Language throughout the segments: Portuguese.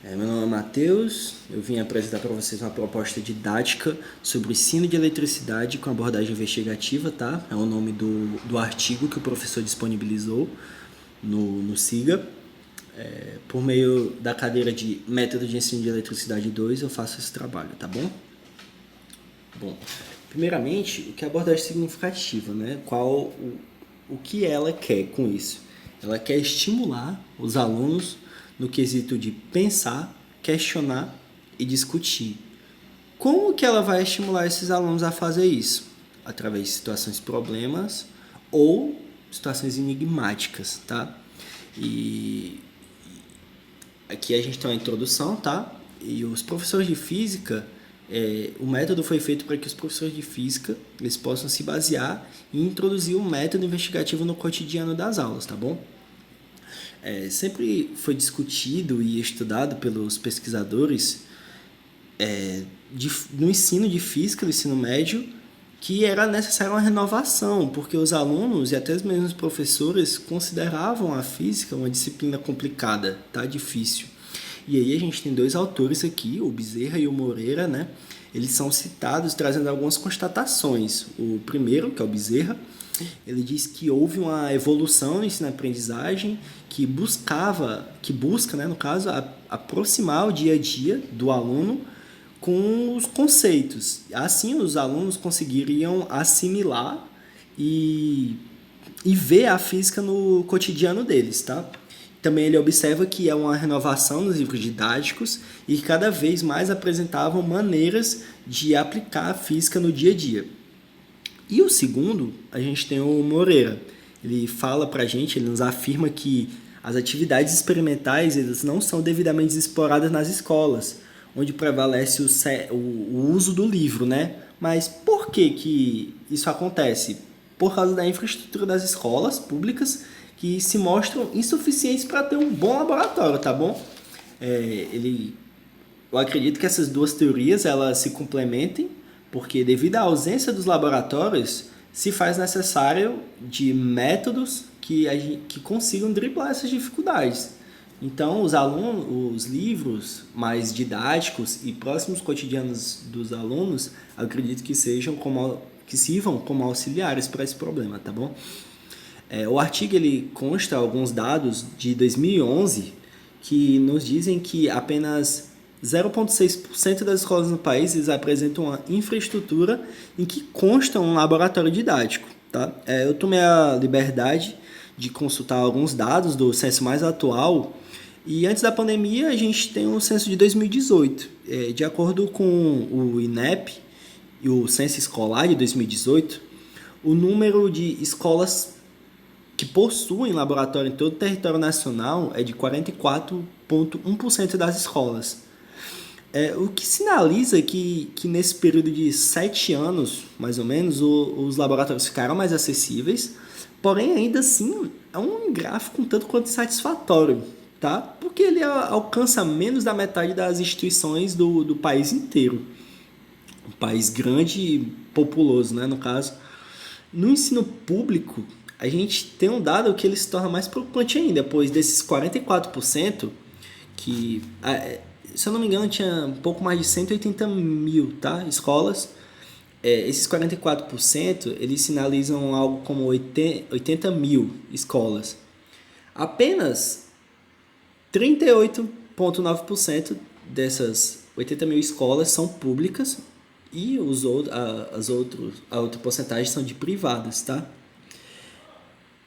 Meu nome é Matheus, eu vim apresentar para vocês uma proposta didática sobre o ensino de eletricidade com abordagem investigativa, tá? É o nome do artigo que o professor disponibilizou no SIGA. Por meio da cadeira de Método de Ensino de Eletricidade 2, eu faço esse trabalho, tá bom? Bom, primeiramente, o que é abordagem significativa, né? O que ela quer com isso? Ela quer estimular os alunos no quesito de pensar, questionar e discutir. Como que ela vai estimular esses alunos a fazer isso? Através de situações problemas ou situações enigmáticas, tá? E aqui a gente tem uma introdução, tá? E os professores de física, o método foi feito para que os professores de física eles possam se basear e introduzir o método investigativo no cotidiano das aulas, tá bom? Sempre foi discutido e estudado pelos pesquisadores no ensino de física, no ensino médio, que era necessária uma renovação, porque os alunos e até mesmo os professores consideravam a física uma disciplina complicada, tá? Difícil. E aí a gente tem dois autores aqui, o Bezerra e o Moreira, né? Eles são citados trazendo algumas constatações. O primeiro, que é o Bezerra, ele diz que houve uma evolução no ensino-aprendizagem que busca, né, no caso, aproximar o dia a dia do aluno com os conceitos. Assim, os alunos conseguiriam assimilar e, e ver a física no cotidiano deles, tá? Também ele observa que é uma renovação nos livros didáticos e que cada vez mais apresentavam maneiras de aplicar a física no dia a dia. E o segundo, a gente tem o Moreira. Ele fala pra gente, ele nos afirma que as atividades experimentais eles não são devidamente exploradas nas escolas, onde prevalece o uso do livro, né? Mas por que isso acontece? Por causa da infraestrutura das escolas públicas que se mostram insuficientes para ter um bom laboratório, tá bom? Eu acredito que essas duas teorias elas se complementem, porque devido à ausência dos laboratórios, se faz necessário de métodos que consigam driblar essas dificuldades. Então, os livros mais didáticos e próximos cotidianos dos alunos, acredito que sirvam como auxiliares para esse problema, tá bom? O artigo ele consta alguns dados de 2011 que nos dizem que apenas 0,6% das escolas no país eles apresentam uma infraestrutura em que consta um laboratório didático. Tá? Eu tomei a liberdade de consultar alguns dados do censo mais atual e antes da pandemia a gente tem o censo de 2018. De acordo com o INEP e o censo escolar de 2018, o número de escolas que possuem laboratório em todo o território nacional é de 44,1% das escolas. O que sinaliza que nesse período de 7 anos, mais ou menos, os laboratórios ficaram mais acessíveis, porém ainda assim é um gráfico um tanto quanto satisfatório, tá? Porque ele alcança menos da metade das instituições do país inteiro. Um país grande e populoso, né, no caso. No ensino público, a gente tem um dado que ele se torna mais preocupante ainda, pois desses 44%, que, se eu não me engano, tinha um pouco mais de 180 mil, tá, escolas, esses 44%, eles sinalizam algo como 80 mil escolas. Apenas 38,9% dessas 80 mil escolas são públicas e a outra porcentagem são de privadas, tá?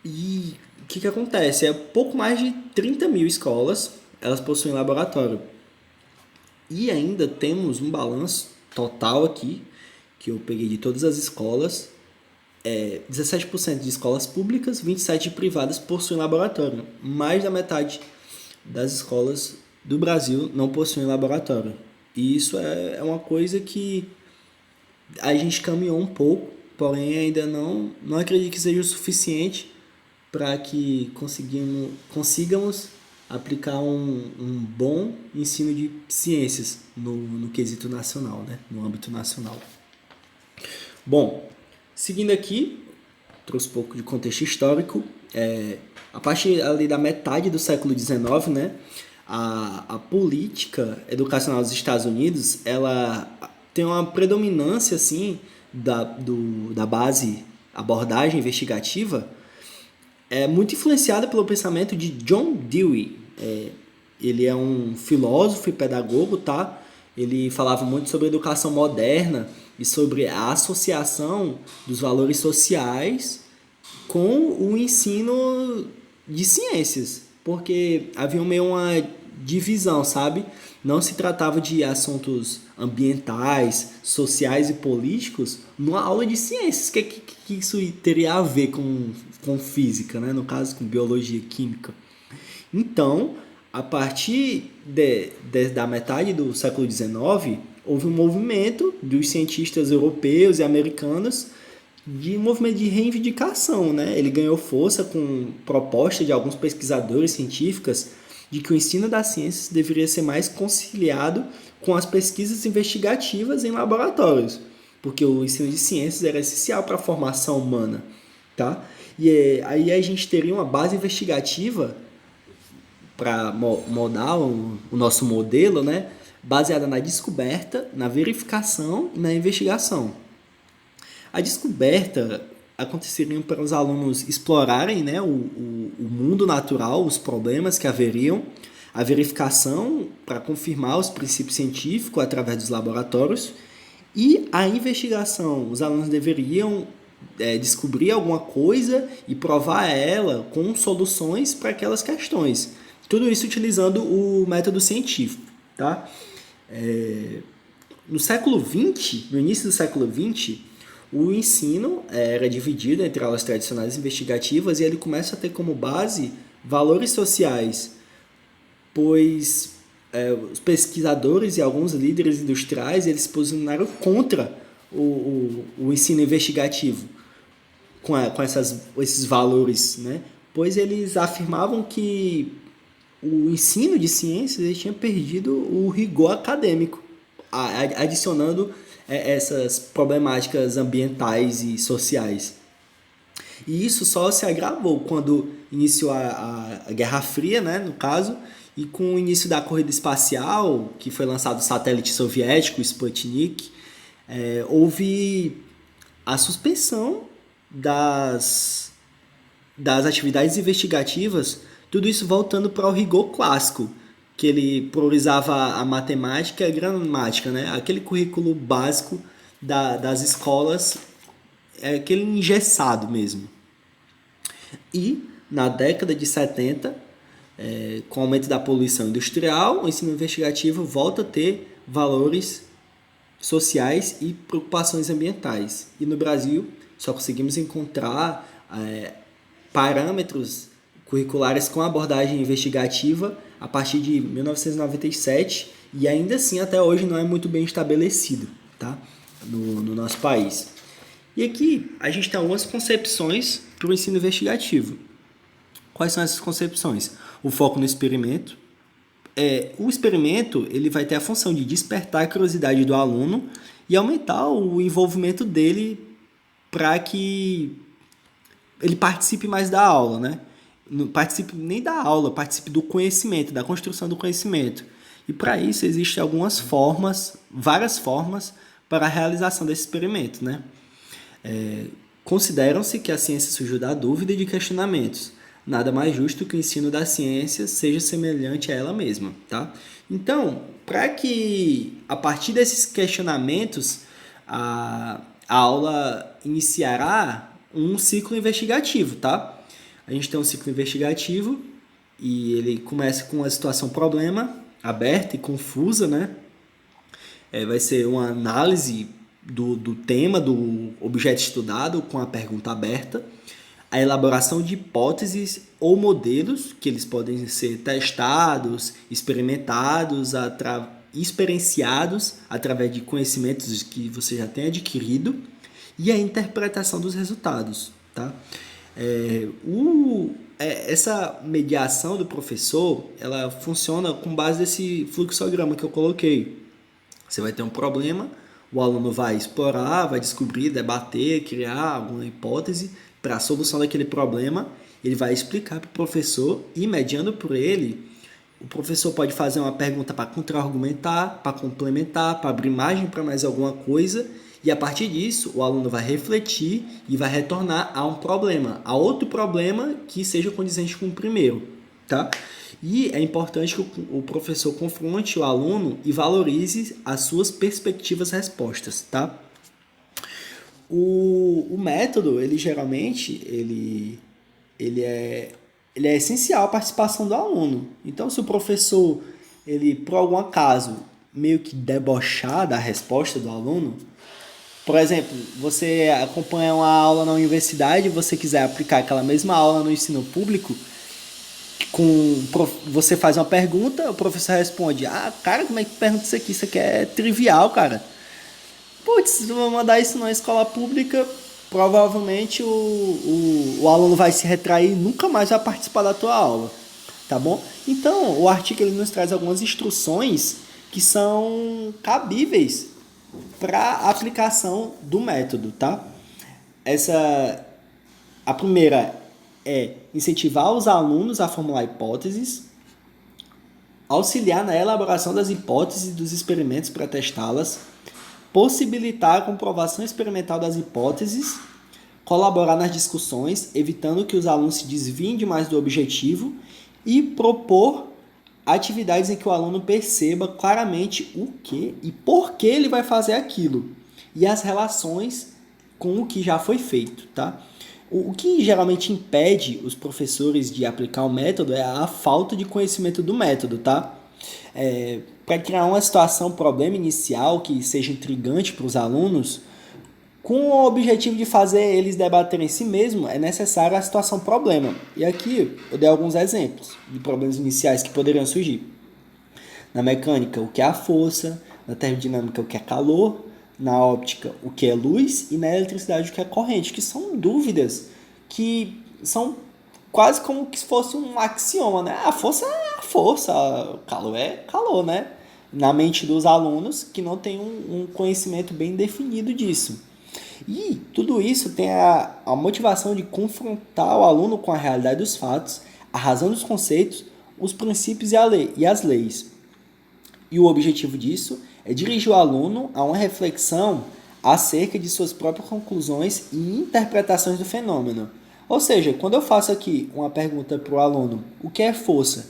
E o que acontece? Pouco mais de 30 mil escolas, elas possuem laboratório. E ainda temos um balanço total aqui, que eu peguei de todas as escolas. 17% de escolas públicas, 27% de privadas possuem laboratório. Mais da metade das escolas do Brasil não possuem laboratório. E isso é uma coisa que a gente caminhou um pouco, porém ainda não acredito que seja o suficiente para que consigamos aplicar um bom ensino de ciências no quesito nacional, né? No âmbito nacional. Bom, seguindo aqui, trouxe um pouco de contexto histórico. A partir ali da metade do século XIX, né, a política educacional dos Estados Unidos, ela tem uma predominância, assim, da base abordagem investigativa, é muito influenciada pelo pensamento de John Dewey. Ele é um filósofo e pedagogo, tá? Ele falava muito sobre educação moderna e sobre a associação dos valores sociais com o ensino de ciências, porque havia meio uma divisão, sabe? Não se tratava de assuntos ambientais, sociais e políticos numa aula de ciências. O que isso teria a ver com física, né? No caso, com biologia, química. Então, a partir da metade do século XIX, houve um movimento dos cientistas europeus e americanos de um movimento de reivindicação, né? Ele ganhou força com proposta de alguns pesquisadores científicos de que o ensino das ciências deveria ser mais conciliado com as pesquisas investigativas em laboratórios, porque o ensino de ciências era essencial para a formação humana, tá? E aí a gente teria uma base investigativa para moldar o nosso modelo, né? Baseada na descoberta, na verificação e na investigação. A descoberta aconteceria para os alunos explorarem, né, o mundo natural, os problemas que haveriam, a verificação para confirmar os princípios científicos através dos laboratórios e a investigação. Os alunos deveriam descobrir alguma coisa e provar ela com soluções para aquelas questões. Tudo isso utilizando o método científico, tá? No século XX, no início do século XX, o ensino era dividido entre aulas tradicionais e investigativas e ele começa a ter como base valores sociais, pois os pesquisadores e alguns líderes industriais eles se posicionaram contra o ensino investigativo com esses valores, né? Pois eles afirmavam que o ensino de ciências ele tinha perdido o rigor acadêmico, adicionando essas problemáticas ambientais e sociais. E isso só se agravou quando iniciou a Guerra Fria, né, no caso, e com o início da corrida espacial, que foi lançado o satélite soviético, o Sputnik, houve a suspensão das atividades investigativas, tudo isso voltando para o rigor clássico, que ele priorizava a matemática e a gramática, né? Aquele currículo básico das escolas, aquele engessado mesmo. E na década de 70, com o aumento da poluição industrial, o ensino investigativo volta a ter valores sociais e preocupações ambientais. E no Brasil só conseguimos encontrar parâmetros curriculares com abordagem investigativa a partir de 1997 e ainda assim até hoje não é muito bem estabelecido, tá? no nosso país. E aqui a gente tem algumas concepções para o ensino investigativo. Quais são essas concepções? O foco no experimento. O experimento ele vai ter a função de despertar a curiosidade do aluno e aumentar o envolvimento dele para que ele participe mais da aula, né? Não participe nem da aula, participe do conhecimento, da construção do conhecimento. E para isso existem algumas formas, várias formas para a realização desse experimento, né? Consideram-se que a ciência surgiu da dúvida e de questionamentos. Nada mais justo que o ensino da ciência seja semelhante a ela mesma, tá? Então, para que a partir desses questionamentos a aula iniciará um ciclo investigativo, tá? A gente tem um ciclo investigativo e ele começa com a situação problema aberta e confusa, né? Vai ser uma análise do tema, do objeto estudado com a pergunta aberta, a elaboração de hipóteses ou modelos que eles podem ser testados, experimentados, experienciados através de conhecimentos que você já tem adquirido e a interpretação dos resultados, tá? Essa mediação do professor, ela funciona com base nesse fluxograma que eu coloquei. Você vai ter um problema, o aluno vai explorar, vai descobrir, debater, criar alguma hipótese para a solução daquele problema, ele vai explicar para o professor e, mediando por ele, O professor pode fazer uma pergunta para contra-argumentar, para complementar, para abrir margem para mais alguma coisa, e a partir disso o aluno vai refletir e vai retornar a um problema, a outro problema que seja condizente com o primeiro, tá? E é importante que o professor confronte o aluno e valorize as suas perspectivas respostas, tá? O método, ele geralmente, ele é essencial a participação do aluno. Então, se o professor, ele por algum acaso, meio que debochar da resposta do aluno, por exemplo, você acompanha uma aula na universidade e você quiser aplicar aquela mesma aula no ensino público, você faz uma pergunta, o professor responde, cara, como é que pergunta isso aqui? Isso aqui é trivial, cara. Putz, se eu mandar isso na escola pública, provavelmente o aluno vai se retrair e nunca mais vai participar da tua aula, tá bom? Então, o artigo ele nos traz algumas instruções que são cabíveis para a aplicação do método, tá? A primeira é incentivar os alunos a formular hipóteses, auxiliar na elaboração das hipóteses e dos experimentos para testá-las, possibilitar a comprovação experimental das hipóteses, colaborar nas discussões, evitando que os alunos se desviem demais do objetivo e propor atividades em que o aluno perceba claramente o que e por que ele vai fazer aquilo e as relações com o que já foi feito, tá? O que geralmente impede os professores de aplicar o método é a falta de conhecimento do método, tá? Para criar uma situação, problema inicial que seja intrigante para os alunos, com o objetivo de fazer eles debaterem em si mesmo, é necessário a situação problema. E aqui eu dei alguns exemplos de problemas iniciais que poderiam surgir. Na mecânica, o que é a força, na termodinâmica, o que é calor, na óptica, o que é luz e na eletricidade, o que é corrente, que são dúvidas que são quase como se fosse um axioma, né? A força é a força, o calor é calor, né? Na mente dos alunos que não tem um conhecimento bem definido disso. E tudo isso tem a motivação de confrontar o aluno com a realidade dos fatos, a razão dos conceitos, os princípios e as leis. E o objetivo disso é dirigir o aluno a uma reflexão acerca de suas próprias conclusões e interpretações do fenômeno. Ou seja, quando eu faço aqui uma pergunta para o aluno, o que é força?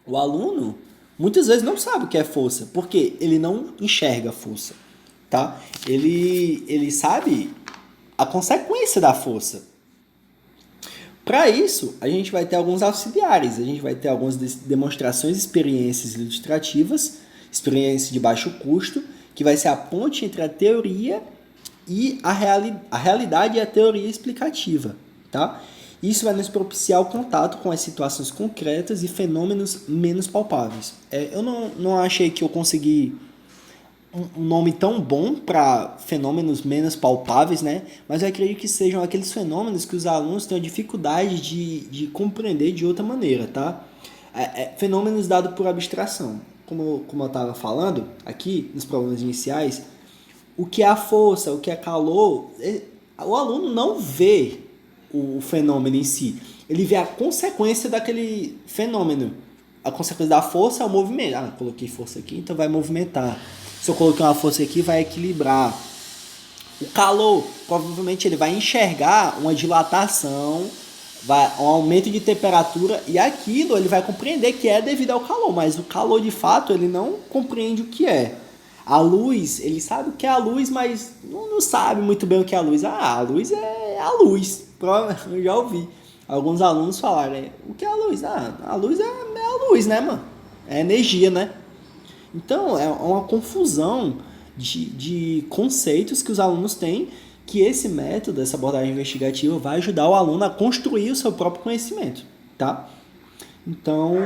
O aluno muitas vezes não sabe o que é força, porque ele não enxerga a força. Tá? Ele sabe a consequência da força. Para isso, a gente vai ter alguns auxiliares, a gente vai ter algumas demonstrações, experiências ilustrativas, experiência de baixo custo, que vai ser a ponte entre a teoria e a realidade e a teoria explicativa. Tá? Isso vai nos propiciar o contato com as situações concretas e fenômenos menos palpáveis. Eu não achei que eu consegui um nome tão bom para fenômenos menos palpáveis, né? Mas eu acredito que sejam aqueles fenômenos que os alunos têm dificuldade de compreender de outra maneira, tá? Fenômenos dados por abstração. Como eu estava falando aqui nos problemas iniciais, o que é a força, o que é calor, o aluno não vê o fenômeno em si. Ele vê a consequência daquele fenômeno. A consequência da força é o movimento. Coloquei força aqui, então vai movimentar. Se eu colocar uma força aqui, vai equilibrar. O calor, provavelmente ele vai enxergar uma dilatação, um aumento de temperatura, e aquilo ele vai compreender que é devido ao calor, mas o calor de fato ele não compreende o que é. A luz, ele sabe o que é a luz, mas não sabe muito bem o que é a luz. A luz é a luz. Eu já ouvi alguns alunos falarem, o que é a luz? A luz é a luz, né, mano? É energia, né? Então, é uma confusão de conceitos que os alunos têm, que esse método, essa abordagem investigativa, vai ajudar o aluno a construir o seu próprio conhecimento, tá? Então,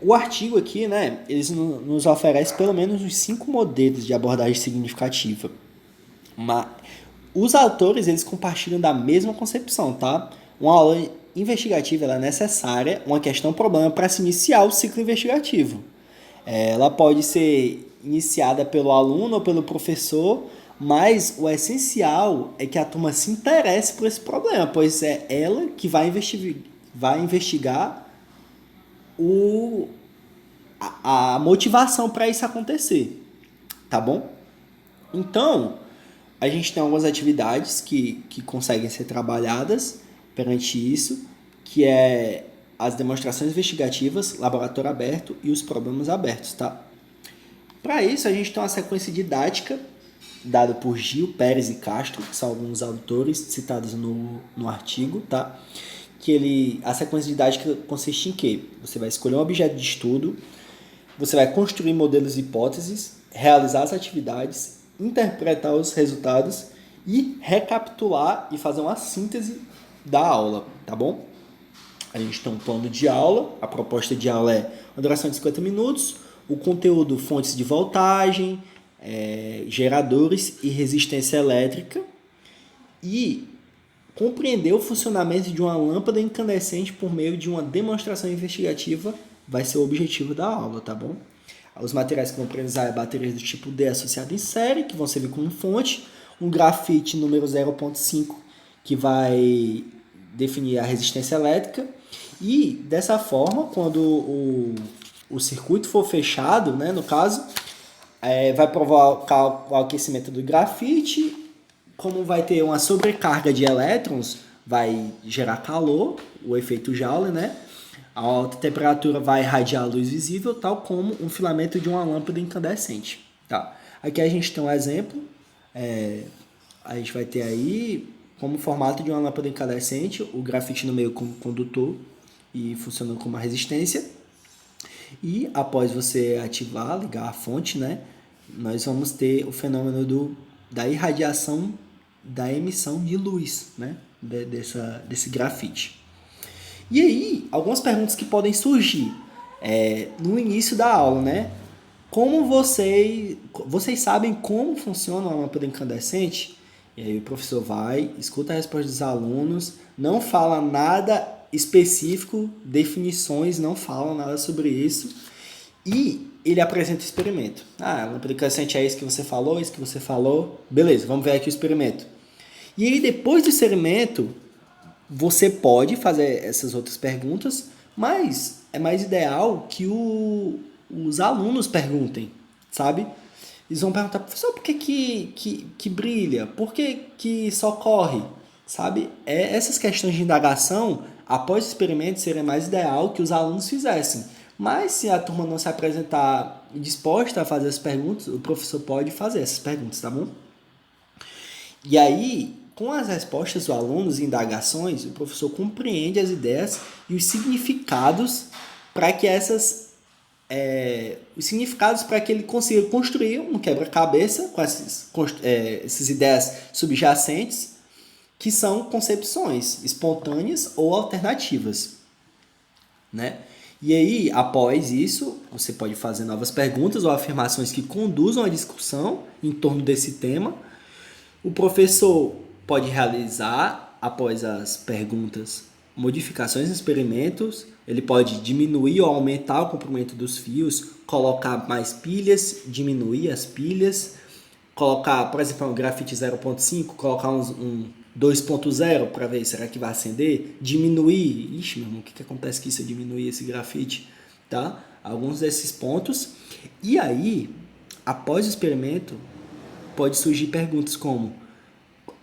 o artigo aqui, né, eles nos oferece pelo menos uns 5 modelos de abordagem significativa. Mas os autores, eles compartilham da mesma concepção, tá? Uma aula investigativa ela é necessária, uma questão-problema para se iniciar o ciclo investigativo. Ela pode ser iniciada pelo aluno ou pelo professor, mas o essencial é que a turma se interesse por esse problema, pois é ela que vai vai investigar a motivação para isso acontecer, tá bom? Então, a gente tem algumas atividades que conseguem ser trabalhadas perante isso, que é as demonstrações investigativas, laboratório aberto e os problemas abertos, tá? Para isso, a gente tem uma sequência didática dada por Gil, Pérez e Castro, que são alguns autores citados no artigo, tá? A sequência didática consiste em quê? Você vai escolher um objeto de estudo, você vai construir modelos e hipóteses, realizar as atividades, interpretar os resultados e recapitular e fazer uma síntese da aula, tá bom? A gente tem um plano de aula, a proposta de aula é uma duração de 50 minutos, o conteúdo, fontes de voltagem, geradores e resistência elétrica, e compreender o funcionamento de uma lâmpada incandescente por meio de uma demonstração investigativa vai ser o objetivo da aula, tá bom? Os materiais que vão precisar é baterias do tipo D associado em série, que vão servir como fonte, um grafite número 0.5, que vai definir a resistência elétrica, e dessa forma, quando o circuito for fechado, né, no caso, vai provocar o aquecimento do grafite. Como vai ter uma sobrecarga de elétrons, vai gerar calor, o efeito Joule, né? A alta temperatura vai irradiar a luz visível, tal como um filamento de uma lâmpada incandescente. Tá? Aqui a gente tem um exemplo. A gente vai ter aí, como formato de uma lâmpada incandescente, o grafite no meio como condutor e funcionando como uma resistência. E após você ativar, ligar a fonte, né? Nós vamos ter o fenômeno da irradiação da emissão de luz, né? Desse grafite. E aí, algumas perguntas que podem surgir no início da aula, né? Como vocês sabem como funciona uma lâmpada incandescente? E aí o professor vai, escuta a resposta dos alunos, não fala nada específico, definições, não fala nada sobre isso, e ele apresenta o experimento. A lâmpada incandescente é isso que você falou, beleza, vamos ver aqui o experimento. E aí, depois do experimento, você pode fazer essas outras perguntas, mas é mais ideal que os alunos perguntem, sabe? Eles vão perguntar, professor, por que brilha? Por que só corre? Sabe? Essas questões de indagação, após o experimento, seria mais ideal que os alunos fizessem. Mas se a turma não se apresentar disposta a fazer as perguntas, o professor pode fazer essas perguntas, tá bom? E aí, com as respostas dos alunos e indagações, o professor compreende as ideias e os significados para que ele consiga construir um quebra-cabeça com essas ideias subjacentes, que são concepções espontâneas ou alternativas, né? E aí, após isso, você pode fazer novas perguntas ou afirmações que conduzam a discussão em torno desse tema. O professor pode realizar, após as perguntas, modificações nos experimentos. Ele pode diminuir ou aumentar o comprimento dos fios, colocar mais pilhas, diminuir as pilhas, colocar, por exemplo, um grafite 0.5, colocar um 2.0 para ver, será que vai acender? Diminuir, meu irmão, o que acontece que se eu diminuir esse grafite? Tá? Alguns desses pontos. E aí, após o experimento, pode surgir perguntas como: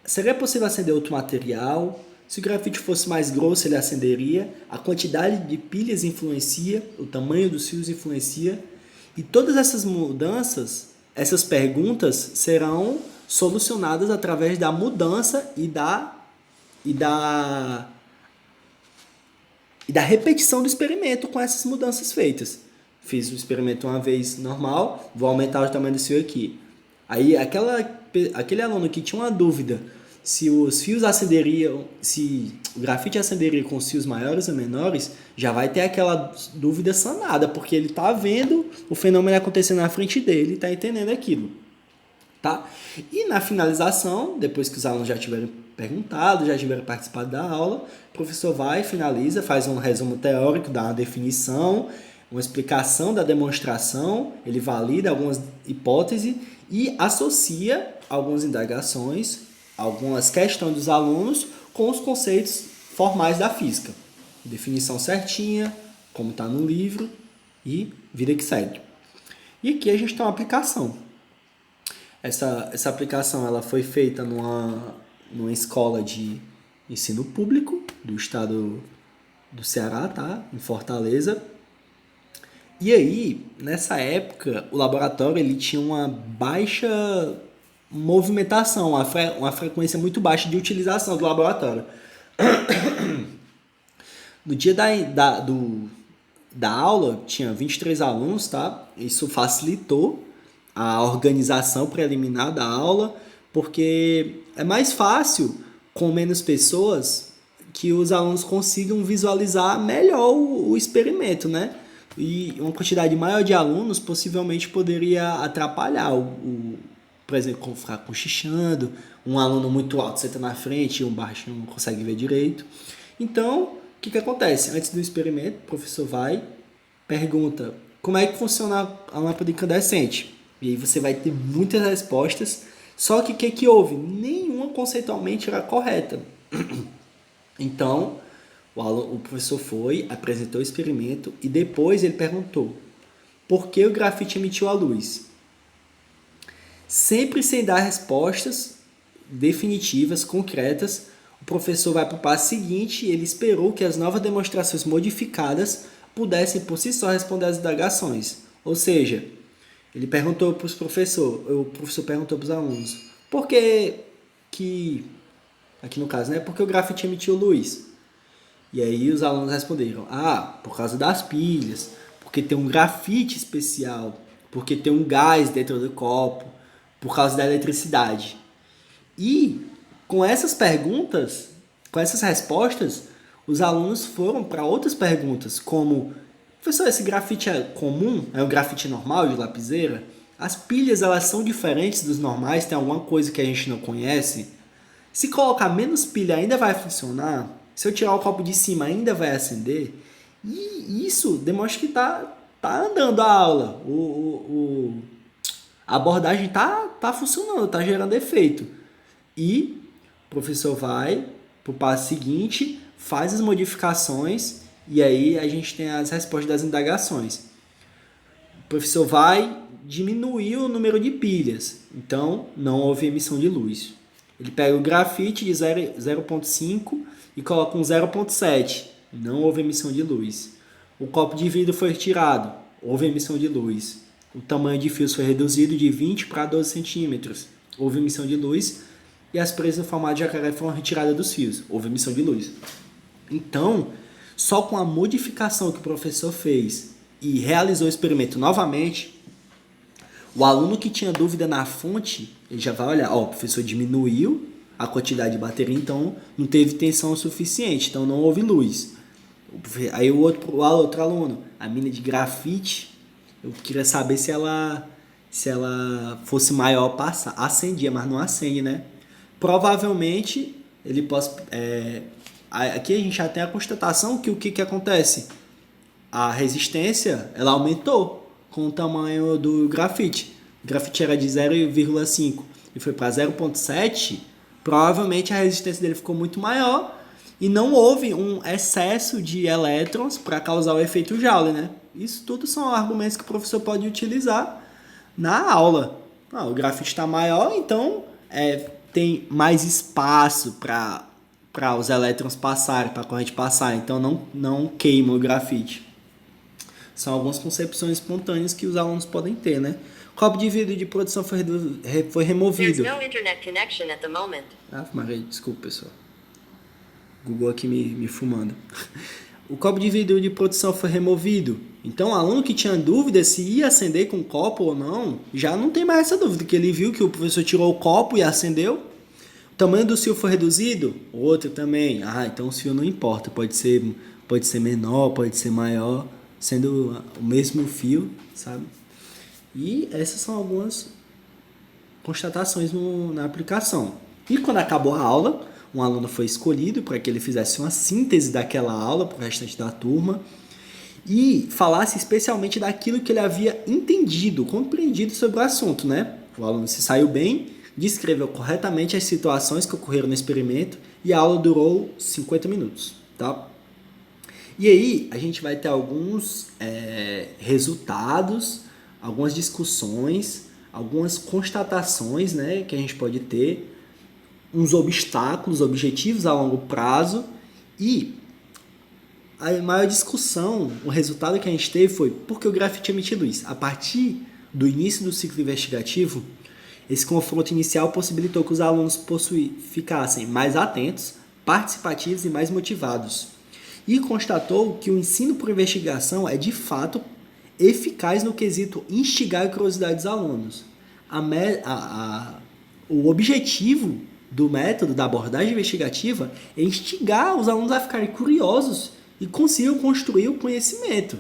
seria possível acender outro material? Se o grafite fosse mais grosso, ele acenderia? A quantidade de pilhas influencia? O tamanho dos fios influencia? E todas essas mudanças, essas perguntas serão solucionadas através da mudança e da repetição do experimento com essas mudanças feitas. Fiz o experimento uma vez normal, vou aumentar o tamanho desse fio aqui. Aí aquele aluno que tinha uma dúvida se os fios acenderiam, se o grafite acenderia com os fios maiores ou menores, já vai ter aquela dúvida sanada, porque ele está vendo o fenômeno acontecendo na frente dele e está entendendo aquilo. Tá? E na finalização, depois que os alunos já tiverem perguntado, já tiverem participado da aula, o professor vai, finaliza, faz um resumo teórico, dá uma definição, uma explicação da demonstração, ele valida algumas hipóteses e associa algumas indagações, algumas questões dos alunos com os conceitos formais da física. definição certinha, como está no livro, e vida que segue. E aqui a gente tem uma aplicação. Essa aplicação ela foi feita numa escola de ensino público do estado do Ceará, tá? Em Fortaleza. E aí, nessa época, o laboratório ele tinha uma baixa movimentação, uma frequência muito baixa de utilização do laboratório. No dia da aula, tinha 23 alunos, tá? Isso facilitou a organização preliminar da aula, porque é mais fácil, com menos pessoas, que os alunos consigam visualizar melhor o experimento, né? E uma quantidade maior de alunos possivelmente poderia atrapalhar por exemplo, ficar cochichando, um aluno muito alto senta na frente e um baixo não consegue ver direito. Então, o que acontece? Antes do experimento, o professor vai, pergunta como é que funciona a lâmpada incandescente. E aí você vai ter muitas respostas, só que o que houve? Nenhuma conceitualmente era correta. Então, o professor foi, apresentou o experimento e depois ele perguntou por que o grafite emitiu a luz. Sempre sem dar respostas definitivas, concretas, o professor vai para o passo seguinte e ele esperou que as novas demonstrações modificadas pudessem por si só responder às indagações. Ou seja, ele perguntou para o professor perguntou para os alunos por que, aqui no caso, né, por que o grafite emitiu luz? E aí os alunos responderam, por causa das pilhas, porque tem um grafite especial, porque tem um gás dentro do copo, por causa da eletricidade. E com essas perguntas, com essas respostas, os alunos foram para outras perguntas, como, professor, esse grafite é comum? É um grafite normal de lapiseira? As pilhas, elas são diferentes dos normais? Tem alguma coisa que a gente não conhece? Se colocar menos pilha, ainda vai funcionar? Se eu tirar o copo de cima, ainda vai acender? E isso demonstra que tá andando a aula. A abordagem tá funcionando, tá gerando efeito. E o professor vai para o passo seguinte, faz as modificações e aí a gente tem as respostas das indagações. O professor vai diminuir o número de pilhas, então não houve emissão de luz. Ele pega o grafite de 0,5 e coloca um 0,7, não houve emissão de luz. O copo de vidro foi retirado, houve emissão de luz. O tamanho de fios foi reduzido de 20 para 12 centímetros, houve emissão de luz. E as presas no formato de jacaré foram retiradas dos fios, houve emissão de luz. Então, só com a modificação que o professor fez e realizou o experimento novamente, o aluno que tinha dúvida na fonte, ele já vai olhar, o professor diminuiu a quantidade de bateria, então não teve tensão suficiente, então não houve luz. Aí o outro aluno, a mina de grafite, eu queria saber se ela fosse maior, acendia, mas não acende, né? Provavelmente, ele pode... aqui a gente já tem a constatação que o que acontece? A resistência, ela aumentou com o tamanho do grafite. O grafite era de 0,5 e foi para 0,7, provavelmente a resistência dele ficou muito maior e não houve um excesso de elétrons para causar o efeito Joule, né? Isso tudo são argumentos que o professor pode utilizar na aula. O grafite está maior, então tem mais espaço para os elétrons passarem, para a corrente passar, então não queima o grafite. São algumas concepções espontâneas que os alunos podem ter, né? O copo de vidro de produção foi removido. There's no internet connection at the moment. Maria, desculpa, pessoal. Google aqui me fumando. O copo de vidro de produção foi removido. Então, o aluno que tinha dúvida se ia acender com o copo ou não, já não tem mais essa dúvida, que ele viu que o professor tirou o copo e acendeu. O tamanho do fio foi reduzido? Outro também. Então o fio não importa. Pode ser menor, pode ser maior, sendo o mesmo fio, sabe? E essas são algumas constatações na aplicação. E quando acabou a aula, um aluno foi escolhido para que ele fizesse uma síntese daquela aula para o restante da turma e falasse especialmente daquilo que ele havia entendido, compreendido sobre o assunto, né? O aluno se saiu bem, descreveu corretamente as situações que ocorreram no experimento e a aula durou 50 minutos, tá? E aí a gente vai ter alguns resultados, algumas discussões, algumas constatações, né, que a gente pode ter, uns obstáculos, objetivos a longo prazo e a maior discussão, o resultado que a gente teve foi por que o grafite é emitido isso. A partir do início do ciclo investigativo, esse confronto inicial possibilitou que os alunos ficassem mais atentos, participativos e mais motivados. E constatou que o ensino por investigação é de fato eficaz no quesito instigar a curiosidade dos alunos. O objetivo do método, da abordagem investigativa, é instigar os alunos a ficarem curiosos e consigam construir o conhecimento,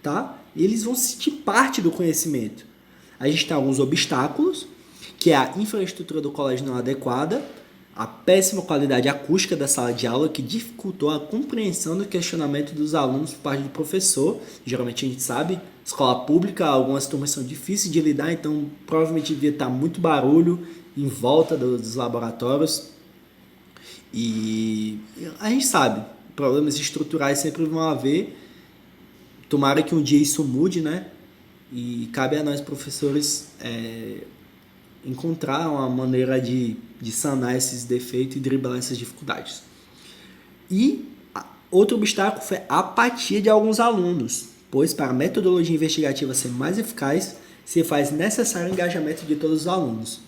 tá? E eles vão sentir parte do conhecimento. A gente tem alguns obstáculos, que é a infraestrutura do colégio não adequada, a péssima qualidade acústica da sala de aula, que dificultou a compreensão do questionamento dos alunos por parte do professor. Geralmente a gente sabe, escola pública, algumas turmas são difíceis de lidar, então provavelmente devia estar muito barulho em volta dos laboratórios. E a gente sabe, problemas estruturais sempre vão haver. Tomara que um dia isso mude, né? E cabe a nós, professores, encontrar uma maneira de sanar esses defeitos e driblar essas dificuldades. E outro obstáculo foi a apatia de alguns alunos, pois para a metodologia investigativa ser mais eficaz, se faz necessário o engajamento de todos os alunos.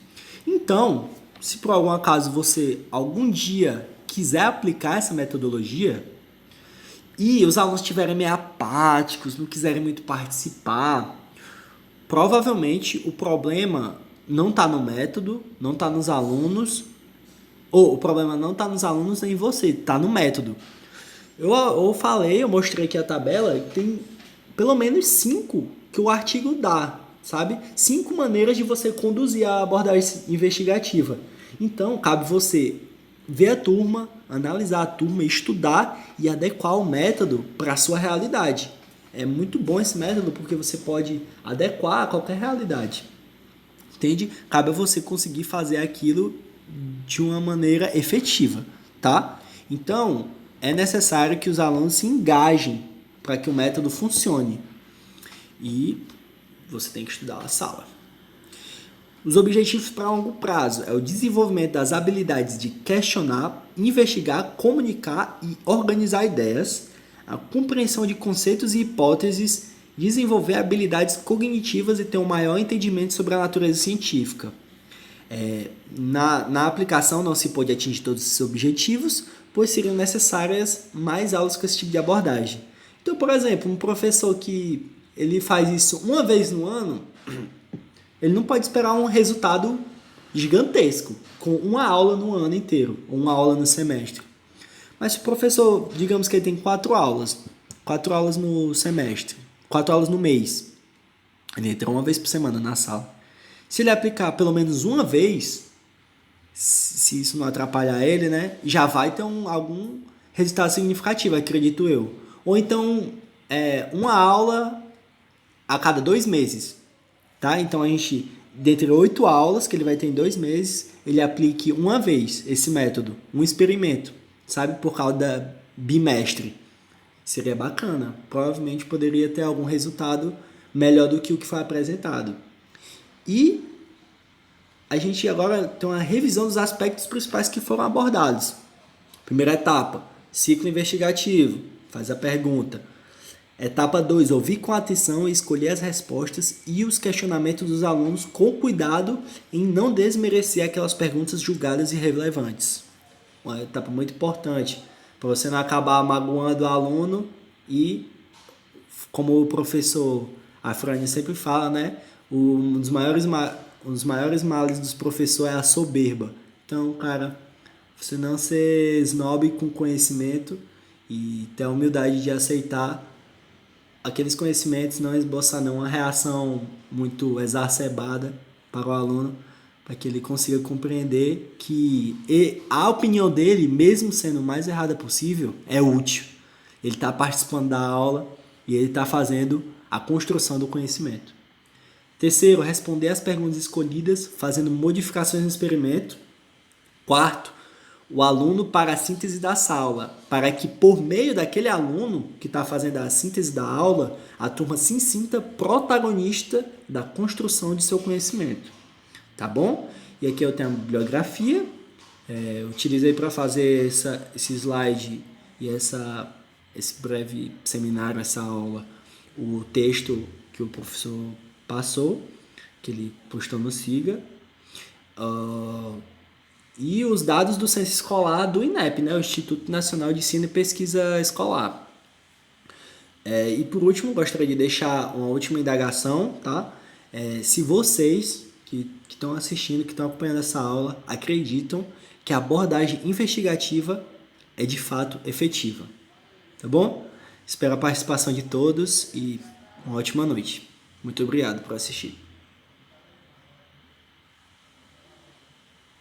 Então, se por algum acaso você algum dia quiser aplicar essa metodologia e os alunos estiverem meio apáticos, não quiserem muito participar, provavelmente o problema não está no método, não está nos alunos, ou o problema não está nos alunos nem em você, está no método. Eu mostrei aqui a tabela, tem pelo menos 5 que o artigo dá, sabe? 5 maneiras de você conduzir a abordagem investigativa. Então, cabe você ver a turma, analisar a turma, estudar e adequar o método para a sua realidade. É muito bom esse método porque você pode adequar a qualquer realidade. Entende? Cabe a você conseguir fazer aquilo de uma maneira efetiva, tá? Então, é necessário que os alunos se engajem para que o método funcione. E você tem que estudar a sala. Os objetivos para longo prazo é o desenvolvimento das habilidades de questionar, investigar, comunicar e organizar ideias, a compreensão de conceitos e hipóteses, desenvolver habilidades cognitivas e ter um maior entendimento sobre a natureza científica. Na aplicação não se pode atingir todos esses objetivos, pois seriam necessárias mais aulas com esse tipo de abordagem. Então, por exemplo, um professor que ele faz isso uma vez no ano, ele não pode esperar um resultado gigantesco, com uma aula no ano inteiro, ou uma aula no semestre. Mas se o professor, digamos que ele tem 4 aulas no semestre, 4 aulas no mês, ele entra uma vez por semana na sala. Se ele aplicar pelo menos uma vez, se isso não atrapalhar ele, né, já vai ter algum resultado significativo, acredito eu. Ou então, uma aula a cada 2 meses. Tá? Então, a gente, dentre 8 aulas que ele vai ter em 2 meses, ele aplique uma vez esse método, um experimento, sabe? Por causa da bimestre. Seria bacana. Provavelmente poderia ter algum resultado melhor do que o que foi apresentado. E a gente agora tem uma revisão dos aspectos principais que foram abordados. Primeira etapa, ciclo investigativo. Faz a pergunta. Etapa 2, ouvir com atenção e escolher as respostas e os questionamentos dos alunos com cuidado em não desmerecer aquelas perguntas julgadas irrelevantes. Uma etapa muito importante, para você não acabar magoando o aluno e, como o professor Afrani sempre fala, né, um dos maiores males dos professores é a soberba. Então, cara, você não ser snob com conhecimento e ter a humildade de aceitar aqueles conhecimentos, não esboçar uma reação muito exacerbada para o aluno, para que ele consiga compreender que a opinião dele, mesmo sendo o mais errada possível, é útil. Ele está participando da aula e ele está fazendo a construção do conhecimento. Terceiro, responder às perguntas escolhidas, fazendo modificações no experimento. Quarto, o aluno para a síntese dessa aula, para que por meio daquele aluno que está fazendo a síntese da aula, a turma se sinta protagonista da construção de seu conhecimento, tá bom? E aqui eu tenho a bibliografia, eu utilizei para fazer esse slide e esse breve seminário, essa aula, o texto que o professor passou, que ele postou no Siga, e os dados do censo escolar do INEP, né, o Instituto Nacional de Ensino e Pesquisa Escolar. E por último, gostaria de deixar uma última indagação, tá? Se vocês que estão assistindo, que estão acompanhando essa aula, acreditam que a abordagem investigativa é de fato efetiva, tá bom? Espero a participação de todos e uma ótima noite. Muito obrigado por assistir.